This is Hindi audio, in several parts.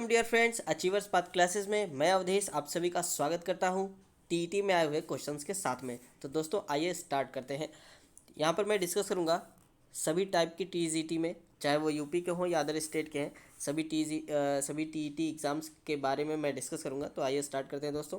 Welcome dear friends, achievers path classes में मैं अवधेश आप सभी का स्वागत करता हूं टीईटी में आए हुए क्वेश्चंस के साथ में। तो दोस्तों आइए स्टार्ट करते हैं। यहां पर मैं डिस्कस करूंगा सभी टाइप की टीजीटी में, चाहे वो यूपी के हों या अदर स्टेट के हैं, सभी टीईटी एग्जाम्स के बारे में मैं डिस्कस करूंगा। तो आइए स्टार्ट करते हैं दोस्तों।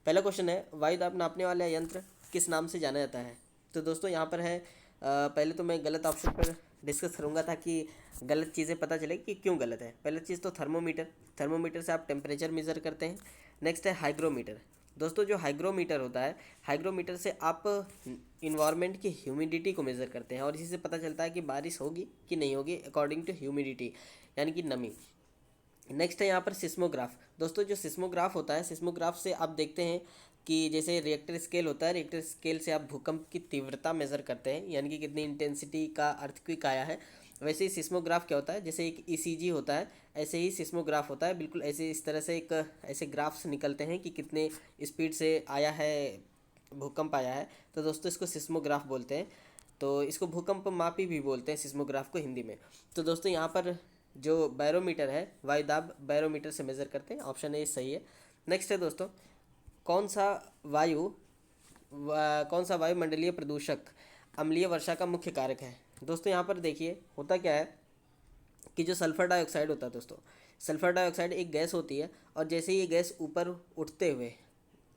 पहला क्वेश्चन है, वायु दाब नापने वाला यंत्र किस नाम से जाना जाता है। तो दोस्तों यहाँ पर है, पहले तो मैं गलत ऑप्शन पर डिस्कस करूँगा ताकि गलत चीज़ें पता चले कि क्यों गलत है। पहली चीज़ तो थर्मोमीटर, थर्मोमीटर से आप टेम्परेचर मेज़र करते हैं। नेक्स्ट है हाइग्रोमीटर। दोस्तों जो हाइग्रोमीटर होता है, हाइग्रोमीटर से आप इन्वायरमेंट की ह्यूमिडिटी को मेज़र करते हैं और इसी से पता चलता है कि बारिश होगी कि नहीं होगी अकॉर्डिंग टू ह्यूमिडिटी, यानी कि नमी। नेक्स्ट है यहाँ पर सिस्मोग्राफ। दोस्तों जो सिस्मोग्राफ होता है, सिस्मोग्राफ से आप देखते हैं कि जैसे रिएक्टर स्केल होता है, रिएक्टर स्केल से आप भूकंप की तीव्रता मेज़र करते हैं, यानी कि कितनी इंटेंसिटी का अर्थक्वेक आया है। वैसे ही सिस्मोग्राफ क्या होता है, जैसे एक ईसीजी होता है ऐसे ही सिस्मोग्राफ होता है। बिल्कुल ऐसे इस तरह से एक ऐसे ग्राफ्स निकलते हैं कि कितने स्पीड से आया है भूकंप आया है। तो दोस्तों इसको सिस्मोग्राफ बोलते हैं। तो इसको भूकंप मापी भी बोलते हैं सिस्मोग्राफ को हिंदी में। तो दोस्तों यहाँ पर जो बैरोमीटर है, वायुदाब बैरोमीटर से मेज़र करते हैं। ऑप्शन ए सही है। नेक्स्ट है दोस्तों, कौन सा वायु कौन सा वायुमंडलीय प्रदूषक अम्लीय वर्षा का मुख्य कारक है। दोस्तों यहाँ पर देखिए होता क्या है कि जो सल्फ़र डाइऑक्साइड होता है दोस्तों, सल्फ़र डाइऑक्साइड एक गैस होती है और जैसे ही ये गैस ऊपर उठते हुए,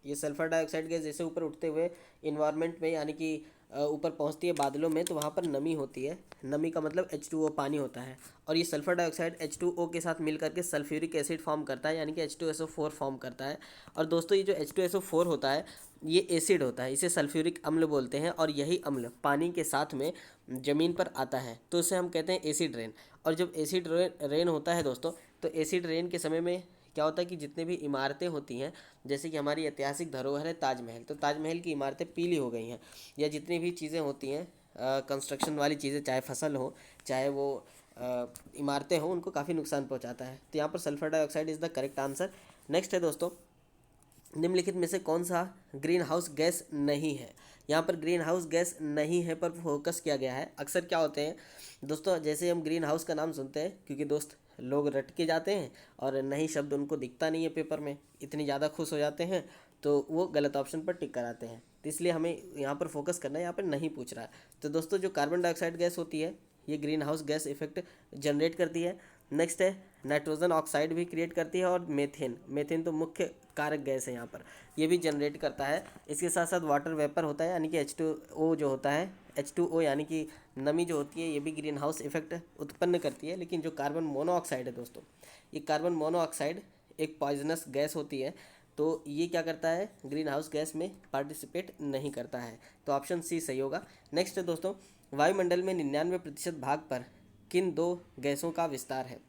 ये सल्फ़र डाइऑक्साइड गैस जैसे ऊपर उठते हुए इन्वायरमेंट में, यानी कि ऊपर पहुंचती है बादलों में, तो वहाँ पर नमी होती है। नमी का मतलब H2O पानी होता है और ये सल्फ़र डाइऑक्साइड H2O के साथ मिल करके सल्फ्यूरिक एसिड फॉर्म करता है, यानी कि H2SO4 फॉर्म करता है। और दोस्तों ये जो H2SO4 होता है ये एसिड होता है, इसे सल्फ्यूरिक अम्ल बोलते हैं और यही अम्ल पानी के साथ में ज़मीन पर आता है तो इसे हम कहते हैं एसिड रेन। और जब एसिड रेन होता है दोस्तों, तो एसिड रेन के समय में क्या होता है कि जितने भी इमारतें होती हैं, जैसे कि हमारी ऐतिहासिक धरोहर है ताजमहल, तो ताजमहल की इमारतें पीली हो गई हैं, या जितनी भी चीज़ें होती हैं कंस्ट्रक्शन वाली चीज़ें, चाहे फसल हो चाहे वो इमारतें हों, उनको काफ़ी नुकसान पहुंचाता है। तो यहाँ पर sulphur dioxide is the correct answer. Next है दोस्तों, निम्नलिखित में से कौन सा ग्रीन हाउस गैस नहीं है। यहाँ पर ग्रीन हाउस गैस नहीं है पर फोकस किया गया है। अक्सर क्या होते हैं दोस्तों, जैसे हम ग्रीन हाउस का नाम सुनते हैं, क्योंकि दोस्त लोग रट के जाते हैं और नई शब्द उनको दिखता नहीं है पेपर में, इतनी ज़्यादा खुश हो जाते हैं तो वो गलत ऑप्शन पर टिक कराते हैं। तो इसलिए हमें यहाँ पर फोकस करना है, यहाँ पर नहीं पूछ रहा है। तो दोस्तों जो कार्बन डाइऑक्साइड गैस होती है ये green house gas effect generate करती है। नेक्स्ट है नाइट्रोजन ऑक्साइड भी क्रिएट करती है और मेथेन, मेथेन तो मुख्य कारक गैस है यहाँ पर, ये भी जनरेट करता है। इसके साथ साथ वाटर वेपर होता है, यानी कि H2O जो होता है, H2O यानी कि नमी जो होती है, ये भी ग्रीन हाउस इफेक्ट उत्पन्न करती है। लेकिन जो कार्बन मोनोऑक्साइड है दोस्तों, ये कार्बन मोनोऑक्साइड एक पॉइजनस गैस होती है, तो ये क्या करता है, ग्रीन हाउस गैस में पार्टिसिपेट नहीं करता है। तो ऑप्शन सी सही होगा। नेक्स्ट है दोस्तों, वायुमंडल में 99% भाग पर किन दो गैसों का विस्तार है।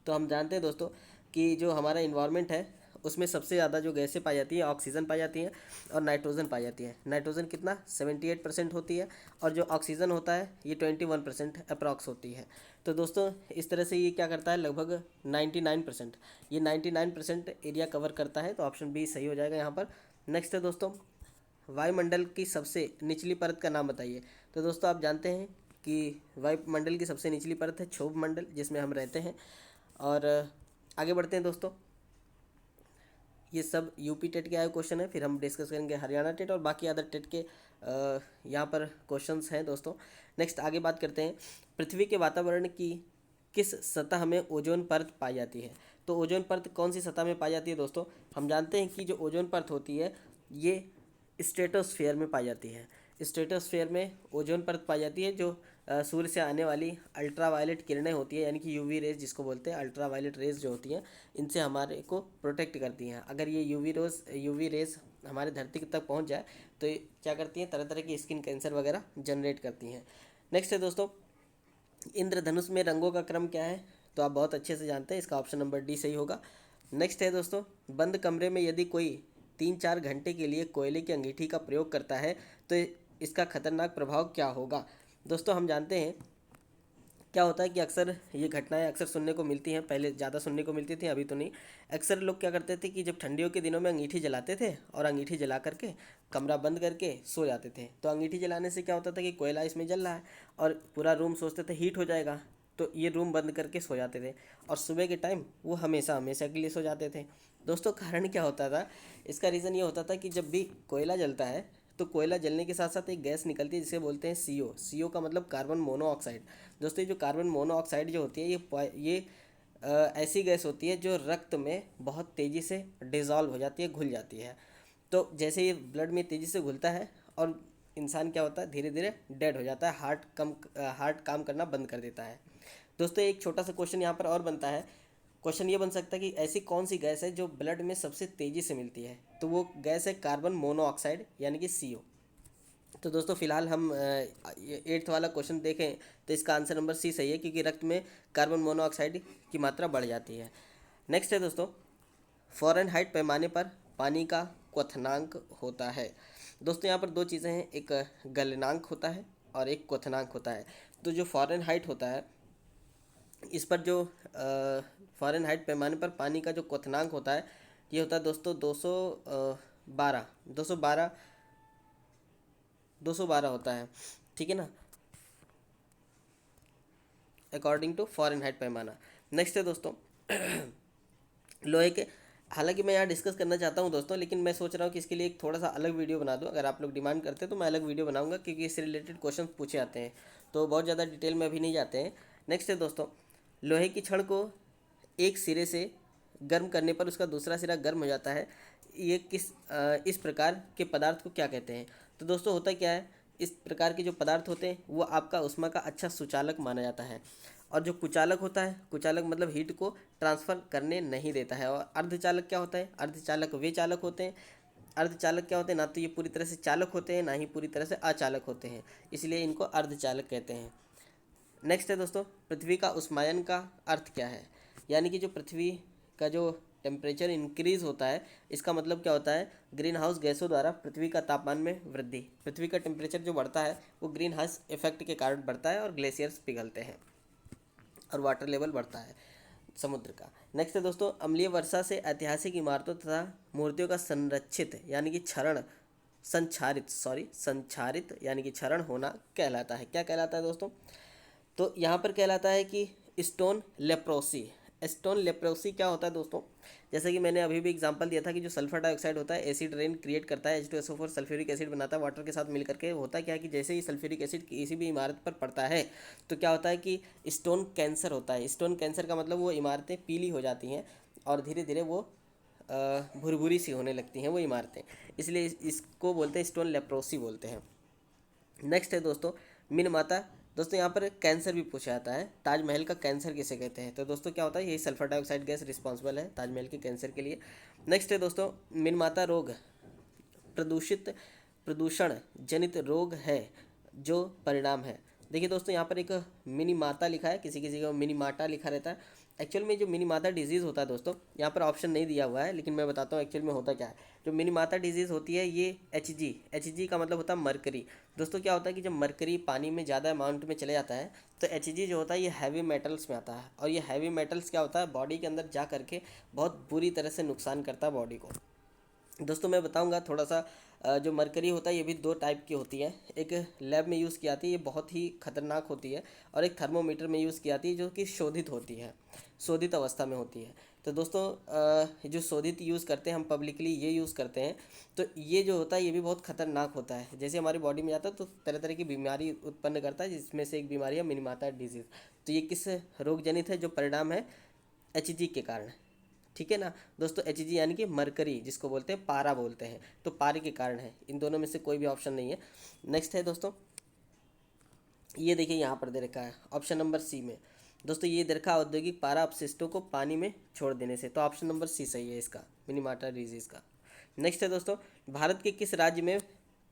तो हम जानते हैं दोस्तों कि जो हमारा इन्वायरमेंट है उसमें सबसे ज़्यादा जो गैसें पाई जाती है, ऑक्सीजन पाई जाती है और नाइट्रोजन पाई जाती है। नाइट्रोजन कितना 78% होती है और जो ऑक्सीजन होता है ये 21% अप्रॉक्स होती है। तो दोस्तों इस तरह से ये क्या करता है, लगभग 99%, ये 99% एरिया कवर करता है। तो ऑप्शन बी सही हो जाएगा यहाँ पर। नेक्स्ट है दोस्तों, वायुमंडल की सबसे निचली परत का नाम बताइए। तो दोस्तों आप जानते हैं कि वायुमंडल की सबसे निचली परत है क्षोभ मंडल, जिसमें हम रहते हैं। और आगे बढ़ते हैं दोस्तों, ये सब यूपी टेट के आए क्वेश्चन है, फिर हम डिस्कस करेंगे हरियाणा टेट और बाकी अदर टेट के यहाँ पर क्वेश्चंस हैं दोस्तों। नेक्स्ट आगे बात करते हैं, पृथ्वी के वातावरण की किस सतह में ओजोन परत पाई जाती है। तो ओजोन परत कौन सी सतह में पाई जाती है दोस्तों, हम जानते हैं कि जो ओजोन परत होती है ये स्ट्रेटोस्फेयर में पाई जाती है। स्ट्रेटोस्फेयर में ओजोन परत पाई जाती है, जो सूर्य से आने वाली अल्ट्रावायलेट किरणें होती है, यानी कि यूवी रेज जिसको बोलते हैं, अल्ट्रावायलेट रेज जो होती हैं, इनसे हमारे को प्रोटेक्ट करती हैं। अगर ये यूवी रेज हमारे धरती तक पहुंच जाए तो ये क्या करती हैं, तरह तरह की स्किन कैंसर वगैरह जनरेट करती हैं। नेक्स्ट है दोस्तों, इंद्रधनुष में रंगों का क्रम क्या है। तो आप बहुत अच्छे से जानते हैं, इसका ऑप्शन नंबर डी सही होगा। नेक्स्ट है दोस्तों, बंद कमरे में यदि कोई 3-4 घंटे के लिए कोयले की अंगीठी का प्रयोग करता है तो इसका खतरनाक प्रभाव क्या होगा। दोस्तों हम जानते हैं क्या होता है कि अक्सर ये घटनाएं अक्सर सुनने को मिलती हैं, पहले ज़्यादा सुनने को मिलती थी, अभी तो नहीं। अक्सर लोग क्या करते थे कि जब ठंडियों के दिनों में अंगीठी जलाते थे और अंगीठी जला करके कमरा बंद करके सो जाते थे। तो अंगीठी जलाने से क्या होता था कि कोयला इसमें जल रहा है और पूरा रूम सोचते थे हीट हो जाएगा, तो ये रूम बंद करके सो जाते थे, और सुबह के टाइम वो हमेशा हमेशा के लिए सो जाते थे। दोस्तों कारण क्या होता था, इसका रीज़न ये होता था कि जब भी कोयला जलता है तो कोयला जलने के साथ साथ एक गैस निकलती है जिसे बोलते हैं सीओ। सीओ का मतलब कार्बन मोनोऑक्साइड। दोस्तों ये जो कार्बन मोनोऑक्साइड जो होती है ऐसी गैस होती है जो रक्त में बहुत तेज़ी से डिज़ोल्व हो जाती है, घुल जाती है। तो जैसे ये ब्लड में तेज़ी से घुलता है और इंसान क्या होता है, धीरे धीरे डेड हो जाता है, हार्ट काम करना बंद कर देता है। दोस्तों एक छोटा सा क्वेश्चन यहाँ पर और बनता है। क्वेश्चन ये बन सकता है कि ऐसी कौन सी गैस है जो ब्लड में सबसे तेज़ी से मिलती है, तो वो गैस है कार्बन मोनोऑक्साइड यानी कि सीओ। तो दोस्तों फिलहाल हम 8th वाला क्वेश्चन देखें तो इसका आंसर नंबर सी सही है, क्योंकि रक्त में कार्बन मोनोऑक्साइड की मात्रा बढ़ जाती है। नेक्स्ट है दोस्तों, फ़ारेनहाइट पैमाने पर पानी का क्वथनांक होता है। दोस्तों यहाँ पर दो चीज़ें हैं, एक गलनांक होता है और एक क्वथनांक होता है। तो जो फ़ारेनहाइट होता है, इस पर जो फ़ारेनहाइट पैमाने पर पानी का जो क्वथनांक होता है, ये होता है दोस्तों 212 होता है, ठीक है ना, अकॉर्डिंग टू फ़ारेनहाइट पैमाना। नेक्स्ट है दोस्तों लोहे के, हालांकि मैं यहाँ डिस्कस करना चाहता हूँ दोस्तों, लेकिन मैं सोच रहा हूँ कि इसके लिए एक थोड़ा सा अलग वीडियो बना दूँ। अगर आप लोग डिमांड करते हैं तो मैं अलग वीडियो बनाऊँगा, क्योंकि इससे रिलेटेड क्वेश्चन पूछे आते हैं, तो बहुत ज़्यादा डिटेल में अभी नहीं जाते हैं। नेक्स्ट है दोस्तों, लोहे की छड़ को एक सिरे से गर्म करने पर उसका दूसरा सिरा गर्म हो जाता है, ये इस प्रकार के पदार्थ को क्या कहते हैं। तो दोस्तों होता क्या है, इस प्रकार के जो पदार्थ होते हैं वो आपका उष्मा का अच्छा सुचालक माना जाता है। और जो कुचालक होता है, कुचालक मतलब हीट को ट्रांसफ़र करने नहीं देता है। और अर्धचालक क्या होता है, अर्धचालक वे चालक होते हैं। अर्धचालक क्या होते हैं, ना तो ये पूरी तरह से चालक होते हैं, ना ही पूरी तरह से अचालक होते हैं, इसलिए इनको अर्धचालक कहते हैं। नेक्स्ट है दोस्तों, पृथ्वी का उष्मायन का अर्थ क्या है, यानी कि जो पृथ्वी का जो टेम्परेचर इंक्रीज़ होता है, इसका मतलब क्या होता है, ग्रीन हाउस गैसों द्वारा पृथ्वी का तापमान में वृद्धि। पृथ्वी का टेम्परेचर जो बढ़ता है वो ग्रीन हाउस इफेक्ट के कारण बढ़ता है और ग्लेशियर्स पिघलते हैं और वाटर लेवल बढ़ता है समुद्र का। नेक्स्ट है दोस्तों, अम्लीय वर्षा से ऐतिहासिक इमारतों तथा मूर्तियों का संरक्षित यानी कि संक्षारित यानी कि क्षरण होना कहलाता है। क्या कहलाता है दोस्तों, तो यहाँ पर कहलाता है कि स्टोन लेप्रोसी। स्टोन लेप्रोसी क्या होता है दोस्तों, जैसे कि मैंने अभी भी एग्जांपल दिया था कि जो सल्फर डाइऑक्साइड होता है एसिड रेन क्रिएट करता है, H2SO4 सल्फ्यूरिक एसिड बनाता है वाटर के साथ मिल करके। होता क्या है कि जैसे ही सल्फ्यूरिक एसिड किसी भी इमारत पर पड़ता है तो क्या होता है कि स्टोन कैंसर होता है। स्टोन कैंसर का मतलब वो इमारतें पीली हो जाती हैं और धीरे धीरे वो भुरभुरी सी होने लगती हैं वो इमारतें, इसलिए इसको बोलते हैं स्टोन लेप्रोसी बोलते हैं। नेक्स्ट है दोस्तों, मिनमाता। दोस्तों यहाँ पर कैंसर भी पूछा जाता है, ताजमहल का कैंसर किसे कहते हैं, तो दोस्तों क्या होता है, यही सल्फर डाइऑक्साइड गैस रिस्पॉन्सिबल है ताजमहल के कैंसर के लिए। नेक्स्ट है दोस्तों, मिनमाता रोग प्रदूषण जनित रोग है जो परिणाम है। देखिए दोस्तों यहाँ पर एक मिनीमाता लिखा है, किसी किसी को मिनीमाटा लिखा रहता है। एक्चुअल में जो मिनीमाता डिजीज़ होता है दोस्तों, यहाँ पर ऑप्शन नहीं दिया हुआ है, लेकिन मैं बताता हूँ एक्चुअल में होता क्या है। जो मिनीमाता डिजीज़ होती है ये एच जी का मतलब होता है मरकरी। दोस्तों क्या होता है कि जब मरकरी पानी में ज़्यादा अमाउंट में चले जाता है तो एच जो होता है ये हैवी मेटल्स में आता है, और ये हैवी मेटल्स क्या होता है, बॉडी के अंदर जा करके बहुत बुरी तरह से नुकसान करता है बॉडी को। दोस्तों मैं बताऊंगा थोड़ा सा, जो मरकरी होता है ये भी दो टाइप की होती है। एक लैब में यूज़ की जाती है, ये बहुत ही खतरनाक होती है, और एक थर्मोमीटर में यूज़ की जाती है जो कि शोधित होती है, शोधित अवस्था में होती है। तो दोस्तों जो शोधित यूज़ करते हैं हम पब्लिकली ये यूज़ करते हैं, तो ये जो होता है ये भी बहुत खतरनाक होता है। जैसे हमारी बॉडी में जाता है तो तरह तरह की बीमारी उत्पन्न करता है, जिसमें से एक बीमारी है मिनीमाता डिजीज़। तो ये किस रोग जनित है, जो परिणाम है एच के कारण, ठीक है ना दोस्तों। एच यानी कि मरकरी, जिसको बोलते हैं पारा बोलते हैं, तो पारे के कारण है। इन दोनों में से कोई भी ऑप्शन नहीं है। नेक्स्ट है दोस्तों, ये देखिए यहाँ पर दे रखा है ऑप्शन नंबर सी में। दोस्तों ये दे रखा है औद्योगिक पारा अपशिष्टों को पानी में छोड़ देने से, तो ऑप्शन नंबर सी सही है इसका, मिनीमाटा डिजीज़ का। नेक्स्ट है दोस्तों, भारत के किस राज्य में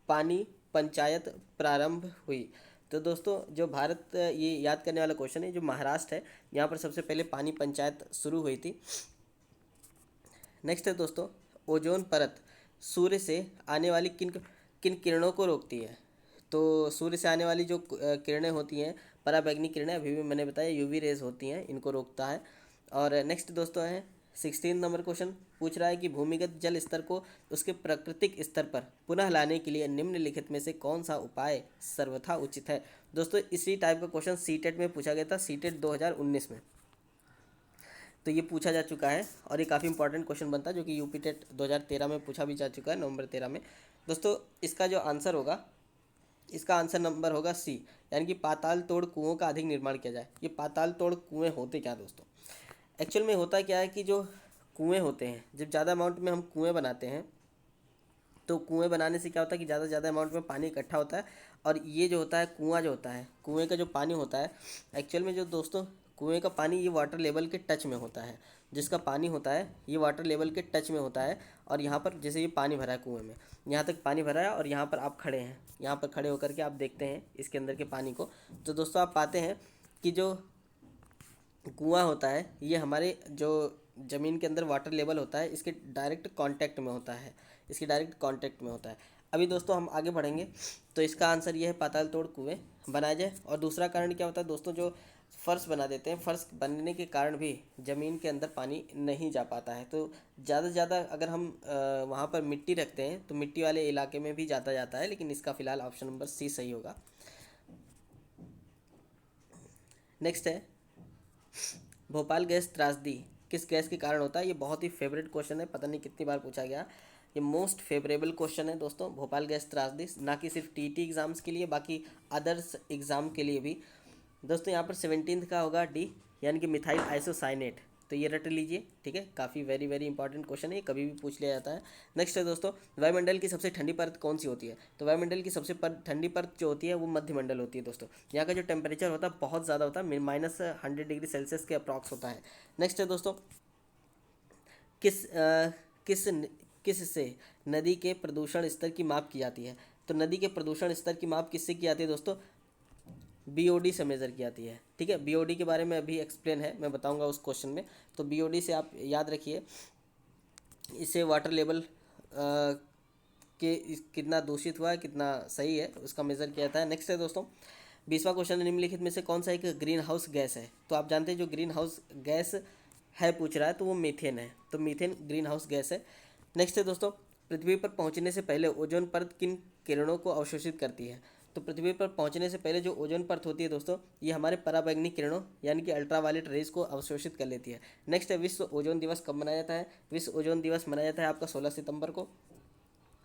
पानी पंचायत प्रारंभ हुई। तो दोस्तों जो भारत, ये याद करने वाला क्वेश्चन है, जो महाराष्ट्र है यहाँ पर सबसे पहले पानी पंचायत शुरू हुई थी। नेक्स्ट है दोस्तों, ओजोन परत सूर्य से आने वाली किन किन किरणों को रोकती है। तो सूर्य से आने वाली जो किरणें होती हैं, पराबैंगनी किरणें, अभी भी मैंने बताया यूवी रेज होती हैं, इनको रोकता है। और नेक्स्ट दोस्तों है 16 नंबर क्वेश्चन पूछ रहा है कि भूमिगत जल स्तर को उसके प्राकृतिक स्तर पर पुनः लाने के लिए निम्नलिखित में से कौन सा उपाय सर्वथा उचित है। दोस्तों इसी टाइप का क्वेश्चन सीटेट में पूछा गया था, सीटेट 2019 में, तो ये पूछा जा चुका है और ये काफ़ी इंपॉर्टेंट क्वेश्चन बनता है जो कि यूपी टेट 2013 में पूछा भी जा चुका है, नवंबर 13 में। दोस्तों इसका जो आंसर होगा, इसका आंसर नंबर होगा सी, यानी कि पाताल तोड़ कुओं का अधिक निर्माण किया जाए। ये पाताल तोड़ कुएँ होते क्या दोस्तों, एक्चुअल में होता क्या है कि जो कुएँ होते हैं, जब ज़्यादा अमाउंट में हम कुएँ बनाते हैं तो कुएँ बनाने से क्या होता है कि ज़्यादा से ज़्यादा अमाउंट में पानी इकट्ठा होता है, और ये जो होता है कुआँ जो होता है, कुएँ का जो पानी होता है, एक्चुअल में जो दोस्तों कुएँ का पानी ये वाटर लेवल के टच में होता है, जिसका पानी होता है ये वाटर लेवल के टच में होता है। और यहाँ पर जैसे ये पानी भरा है कुएँ में, यहाँ तक पानी भरा है और यहाँ पर आप खड़े हैं, यहाँ पर खड़े होकर के आप देखते हैं इसके अंदर के पानी को, तो दोस्तों आप पाते हैं कि जो कुआं होता है ये हमारे जो ज़मीन के अंदर वाटर लेवल होता है इसके डायरेक्ट कांटेक्ट में होता है, इसके डायरेक्ट कांटेक्ट में होता है। अभी दोस्तों हम आगे बढ़ेंगे, तो इसका आंसर ये है पाताल तोड़ कुएँ बनाए जाए। और दूसरा कारण क्या होता है दोस्तों, जो फ़र्श बना देते हैं, फ़र्श बनने के कारण भी ज़मीन के अंदर पानी नहीं जा पाता है, तो ज़्यादा से ज़्यादा अगर हम वहाँ पर मिट्टी रखते हैं तो मिट्टी वाले इलाके में भी जाता जाता है, लेकिन इसका फ़िलहाल ऑप्शन नंबर सी सही होगा। नेक्स्ट है भोपाल गैस त्रासदी किस गैस के कारण होता है। ये बहुत ही फेवरेट क्वेश्चन है, पता नहीं कितनी बार पूछा गया, ये मोस्ट फेवरेबल क्वेश्चन है दोस्तों। भोपाल गैस त्रासदी ना कि सिर्फ टीटी एग्ज़ाम्स के लिए, बाकी अदर्स एग्ज़ाम के लिए भी। दोस्तों यहाँ पर 17 का होगा डी, यानी कि मिथाइल आइसोसाइनेट, तो ये रट लीजिए, ठीक है, काफ़ी वेरी वेरी इंपॉर्टेंट क्वेश्चन है, ये कभी भी पूछ लिया जाता है। नेक्स्ट है दोस्तों वायुमंडल की सबसे ठंडी परत कौन सी होती है। तो वायुमंडल की सबसे ठंडी परत जो होती है वो मध्यमंडल होती है दोस्तों। यहाँ का जो टेम्परेचर होता है बहुत ज़्यादा होता है, -100 डिग्री सेल्सियस के अप्रॉक्स होता है। नेक्स्ट है दोस्तों किस किस किस से नदी के प्रदूषण स्तर की माप की जाती है। तो नदी के प्रदूषण स्तर की माप किससे की जाती है दोस्तों, बीओडी से मेज़र की जाती है, ठीक है। बीओडी के बारे में अभी एक्सप्लेन है, मैं बताऊंगा उस क्वेश्चन में। तो बीओडी से आप याद रखिए, इससे वाटर लेवल कितना दूषित हुआ है, कितना सही है, उसका मेज़र किया जाता है। नेक्स्ट है दोस्तों 20वां क्वेश्चन, निम्नलिखित में से कौन सा एक ग्रीन हाउस गैस है। तो आप जानते हैं जो ग्रीन हाउस गैस है पूछ रहा है, तो वो मीथेन है, तो मीथेन ग्रीन हाउस गैस है। नेक्स्ट है दोस्तों पृथ्वी पर पहुंचने से पहले ओजोन परत किन किरणों को अवशोषित करती है। तो पृथ्वी पर पहुंचने से पहले जो ओजोन परत होती है दोस्तों, ये हमारे पराबैंगनी किरणों यानी कि अल्ट्रावायलेट रेज को अवशोषित कर लेती है। नेक्स्ट है विश्व ओजोन दिवस कब मनाया जाता है। विश्व ओजोन दिवस मनाया जाता है आपका 16 सितंबर को।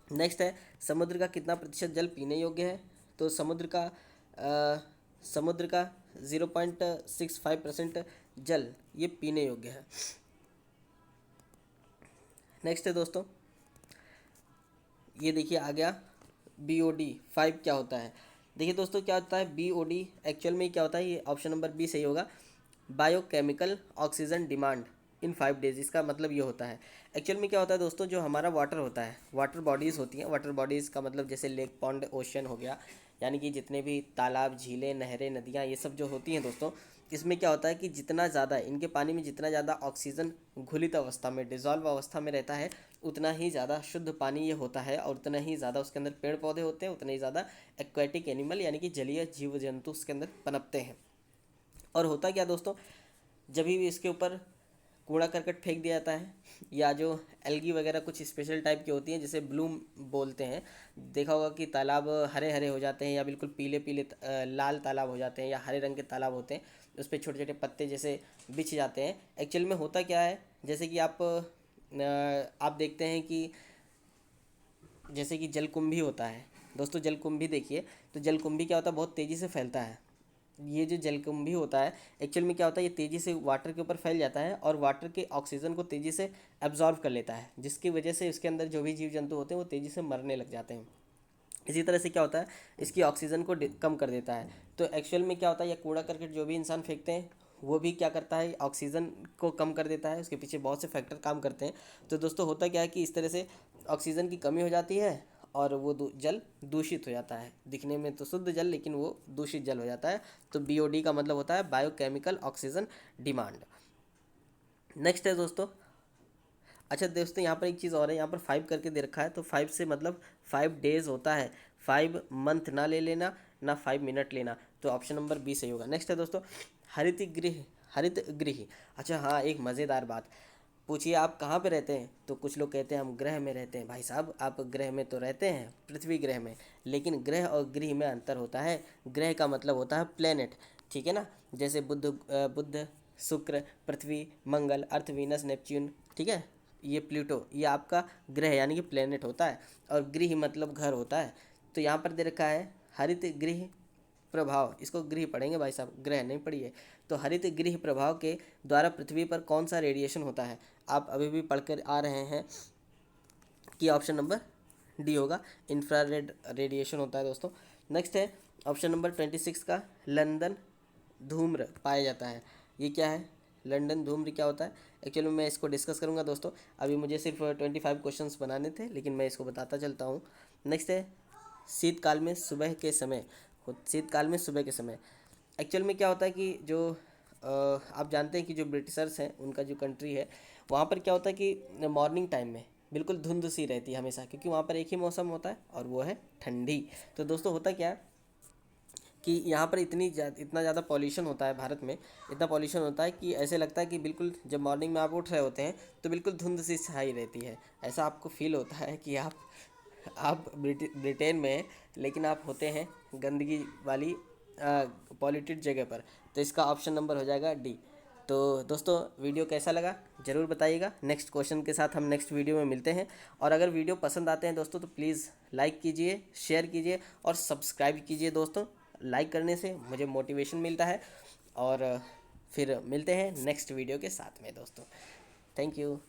नेक्स्ट है समुद्र का कितना प्रतिशत जल पीने योग्य है। तो समुद्र का 0.65% जल ये पीने योग्य है। नेक्स्ट है दोस्तों ये देखिए आ गया BOD 5 क्या होता है। देखिए दोस्तों क्या होता है BOD, एक्चुअल में क्या होता है, ये ऑप्शन नंबर बी सही होगा, biochemical oxygen demand in 5 days. इसका मतलब ये होता है, एक्चुअल में क्या होता है दोस्तों, जो हमारा वाटर होता है, वाटर बॉडीज़ होती हैं, वाटर बॉडीज़ का मतलब जैसे लेक, पॉन्ड, ओशन हो गया, यानी कि जितने भी तालाब, झीलें, नहरें, नदियाँ, ये सब जो होती हैं दोस्तों, इसमें क्या होता है कि जितना ज़्यादा इनके पानी में जितना ज़्यादा ऑक्सीजन घुलित अवस्था में, डिज़ोल्व अवस्था में रहता है, उतना ही ज़्यादा शुद्ध पानी ये होता है, और उतना ही ज़्यादा उसके अंदर पेड़ पौधे होते हैं, उतना ही ज़्यादा एक्वेटिक एनिमल यानी कि जलीय जीव जंतु उसके अंदर पनपते हैं। और होता क्या दोस्तों, जब भी इसके ऊपर कूड़ा करकट फेंक दिया जाता है, या जो एल्गी वगैरह कुछ स्पेशल टाइप की होती हैं जिसे ब्लूम बोलते हैं, देखा होगा कि तालाब हरे हरे हो जाते हैं, या बिल्कुल पीले पीले लाल तालाब हो जाते हैं, या हरे रंग के तालाब होते हैं, उस पर छोटे छोटे पत्ते जैसे बिछ जाते हैं। एक्चुअल में होता क्या है, जैसे कि आप देखते हैं कि जैसे कि जलकुंभी होता है दोस्तों, जलकुंभी देखिए, तो जलकुंभी क्या होता है, बहुत तेज़ी से फैलता है। ये जो जलकुंभी होता है एक्चुअल में क्या होता है, ये तेज़ी से वाटर के ऊपर फैल जाता है और वाटर के ऑक्सीजन को तेज़ी से एब्जॉर्व कर लेता है, जिसकी वजह से इसके अंदर जो भी जीव जंतु होते हैं वो तेज़ी से मरने लग जाते हैं। इसी तरह से क्या होता है, इसकी ऑक्सीजन को कम कर देता है। तो एक्चुअल में क्या होता है, यह कूड़ा करकट जो भी इंसान फेंकते हैं वो भी क्या करता है, ऑक्सीजन को कम कर देता है, उसके पीछे बहुत से फैक्टर काम करते हैं। तो दोस्तों होता क्या है कि इस तरह से ऑक्सीजन की कमी हो जाती है और वो जल दूषित हो जाता है, दिखने में तो शुद्ध जल लेकिन वो दूषित जल हो जाता है। तो BOD का मतलब होता है बायोकेमिकल ऑक्सीजन डिमांड। नेक्स्ट है दोस्तों, अच्छा दोस्तों यहाँ पर एक चीज़ और है, यहाँ पर 5 करके दे रखा है, तो 5 से मतलब 5 डेज होता है, 5 मंथ ना ले लेना, ना 5 मिनट लेना, तो ऑप्शन नंबर बी सही होगा। नेक्स्ट है दोस्तों हरित गृह, हरित गृह, अच्छा हाँ एक मज़ेदार बात, पूछिए आप कहाँ पे रहते हैं, तो कुछ लोग कहते हैं हम ग्रह में रहते हैं। भाई साहब आप ग्रह में तो रहते हैं, पृथ्वी ग्रह में, लेकिन ग्रह और गृह में अंतर होता है। ग्रह का मतलब होता है प्लेनेट, ठीक है ना। जैसे बुध, शुक्र, पृथ्वी, मंगल, अर्थ, वीनस, नेपच्यून, ठीक है। ये प्लूटो, ये आपका ग्रह यानी कि प्लेनेट होता है। और गृह मतलब घर होता है। तो यहाँ पर दे रखा है हरित गृह प्रभाव, इसको गृह पढ़ेंगे भाई साहब, ग्रह नहीं पढ़िए। तो हरित गृह प्रभाव के द्वारा पृथ्वी पर कौन सा रेडिएशन होता है, आप अभी भी पढ़कर आ रहे हैं कि ऑप्शन नंबर डी होगा, इंफ्रारेड रेडिएशन होता है दोस्तों। नेक्स्ट है ऑप्शन नंबर 26 का, लंदन धूम्र पाया जाता है। ये क्या है, लंदन धूम्र क्या होता है? एक्चुअली मैं इसको डिस्कस करूंगा दोस्तों, अभी मुझे सिर्फ 25 क्वेश्चंस बनाने थे, लेकिन मैं इसको बताता चलता हूँ। नेक्स्ट है शीतकाल में सुबह के समय, शीतकाल में सुबह के समय एक्चुअल में क्या होता है कि जो आप जानते हैं कि जो ब्रिटिशर्स हैं, उनका जो कंट्री है, वहाँ पर क्या होता है कि मॉर्निंग टाइम में बिल्कुल धुंध सी रहती है हमेशा, क्योंकि वहाँ पर एक ही मौसम होता है और वो है ठंडी। तो दोस्तों होता क्या है कि यहाँ पर इतना ज़्यादा पॉल्यूशन होता है भारत में, इतना पॉल्यूशन होता है कि ऐसे लगता है कि बिल्कुल जब मॉर्निंग में आप उठ रहे होते हैं तो बिल्कुल धुंध सी छाई रहती है। ऐसा आपको फील होता है कि आप ब्रिटेन में हैं, लेकिन आप होते हैं गंदगी वाली पॉल्यूटेड जगह पर। तो इसका ऑप्शन नंबर हो जाएगा डी। तो दोस्तों वीडियो कैसा लगा ज़रूर बताइएगा। नेक्स्ट क्वेश्चन के साथ हम नेक्स्ट वीडियो में मिलते हैं। और अगर वीडियो पसंद आते हैं दोस्तों तो प्लीज़ लाइक कीजिए, शेयर कीजिए और सब्सक्राइब कीजिए दोस्तों। लाइक करने से मुझे मोटिवेशन मिलता है। और फिर मिलते हैं नेक्स्ट वीडियो के साथ में दोस्तों। Thank you.